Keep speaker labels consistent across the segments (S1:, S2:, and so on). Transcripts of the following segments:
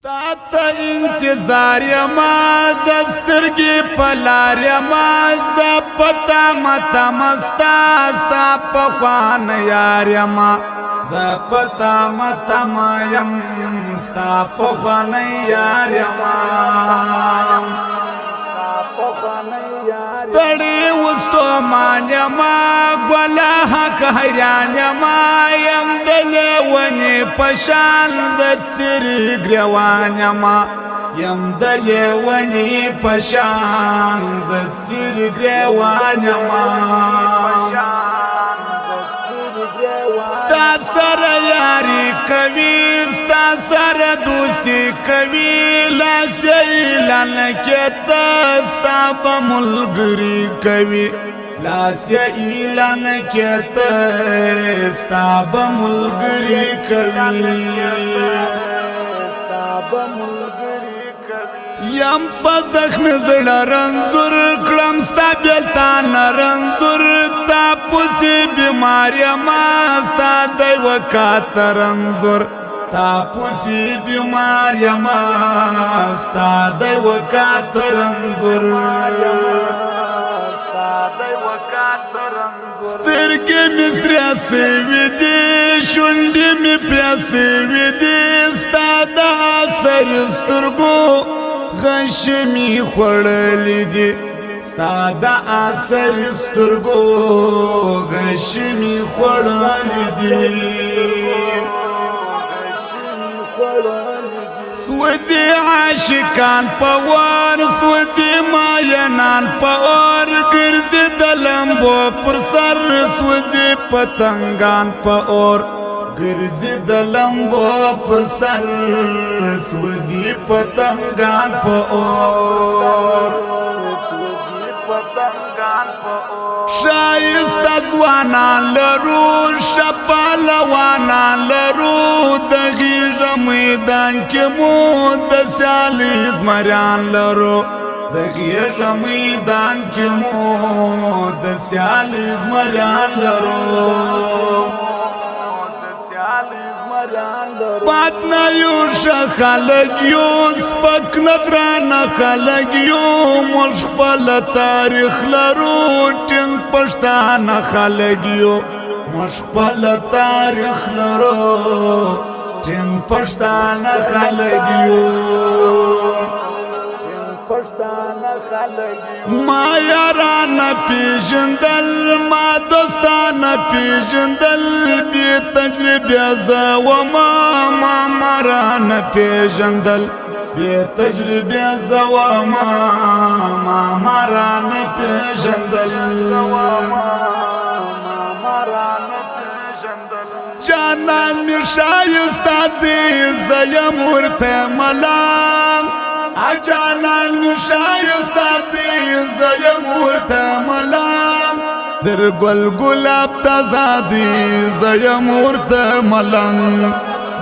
S1: تا انتظار یما زسترگی پلار یما زپتا متا مستا پخوان یار یما زپتا متا میم ستا پخوان یار یما ستړی وستو مان یما ګولا حق حیران یما یم دل ونی پشان زڅری ګروان یما یم دل ونی پشان زڅری ګروان یما ستا سره یاری کوي ستا سره دوستی کوي لاس اعلان کېته ستا په ملګري کوي لاس اعلان کېته ستا په ملګري کوي یم په زخم زړه رنځور کړم ستا بیلتان رنځور تا پوسې بیمار یما ستا دی وکات رنځور تا پوسې بیمار یما ستا دی وکات رنځور سترګې مې سره سوي دي شونډې مې پرې سوي دي ستا د اثر سترګو غش می خوړلې دي ستا د اثر سترګو غش می خوړلې دي سوځي عاشقان په ور سوځي ماینان په اور ګرځي د لمبو پر سر سوځي پتنګان په اور ګرځي د لمبو پر سر سوځي پتنګان په اور شایست ځوانان لرو شپهلوانان لرو د غیږ میدان کې مو د سیالي زمریان لرو د غیږ میدان کې مو د سیالي زمریان لرو بات نه یو خلک یو سپک ندرانه خلک یو موږ خپل تاریخ لرو ټینګ پښتانه خلک یو موږ خپل تاریخ لرو ټینګ پښتانه خلک یو ما یارانه پیژندل ما دوستانه پیژندل بی تجربه زه وما ما مرانه پیژندل بی تجربه زه وما ما مرانه پیژندل جانان می شایسته دی زه یم ورته ملنګ جانان می شایسته دی زه یم ورته ملنګ در ګل ګلاب تازه دی زه یم ورته ملنګ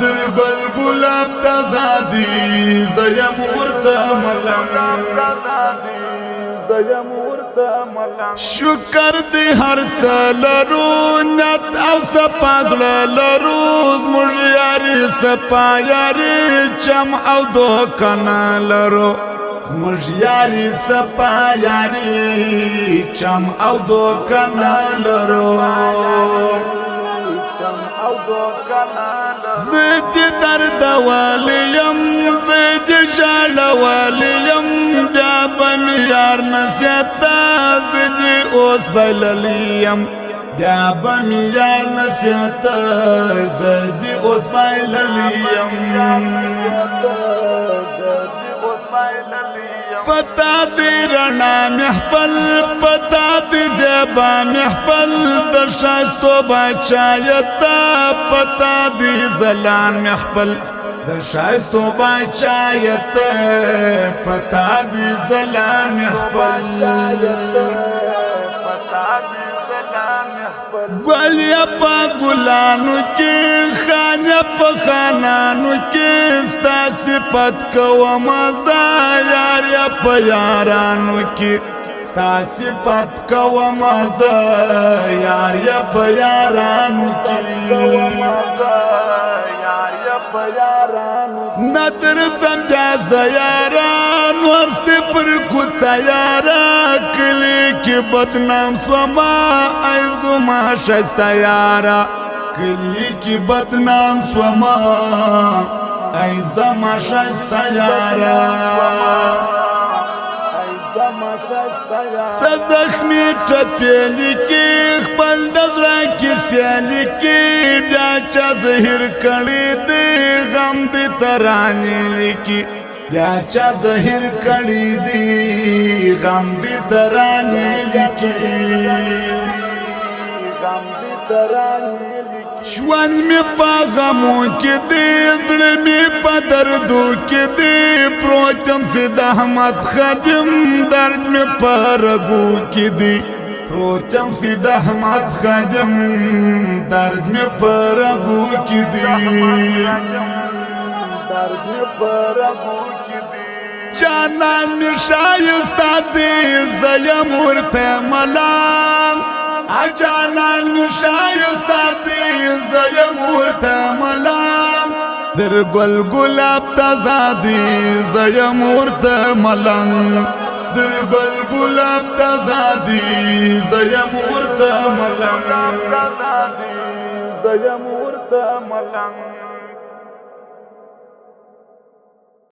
S1: در ګل ګلاب تازه دی زه یم ورته ملنګ شکر دی هر څه لرو نیت او صفا زړه لرو زموږ یاري صفا یاري چم او دوکه نه لرو زموږ یاري صفا یاري چم او دوکه نه لرو زه دې دردولی یم زه دې ژړولی یم بیا به مې یار نصیحته زه دې اوس بایللی یم بیا به مې یار نصیحته زه دې اوس بایللی یم پتا دې رڼا محفل پتا دې زیبا محفل د ښایستو بچایته پتا دې زلان محفل د ښایستو بچایته پتا دې زلان محفل ګل یا په ګلانو کې خان یا په خانانو کې ستا صفت کوم زه یار یا په یارانو کې ستا صفت کوم زه یار یا په یارانو کې ندر زمبیا زیاران ورستی پر کوڅه یارا کلی کی بدنام سوما ای زما شایسته یارا کلی کی بدنام سوما ای زما شایسته یارا سزخمی ټپېلی کی خپل د زړه کیسې لیکي بیا چا زهیر کړی دی غم دې ترانې لیکي بیا چا زهیر کړی دی غم دې ترانې لیکي ژوند مې په غمو کې دی زړه مې په دردو کې دی پروت یم سید احمد خادم درد مې په رګو کې دی پروت یم سید احمد خادم درد مې په رګو کې دی جانان مې شایسته دی زه یم ورته ملنګ جانان مې شایسته دی زه یم ورته ملنګ در ګل ګلاب تازه دی زه یم ورته ملنګ در ګل ګلاب تازه دی زه یم ورته ملنګ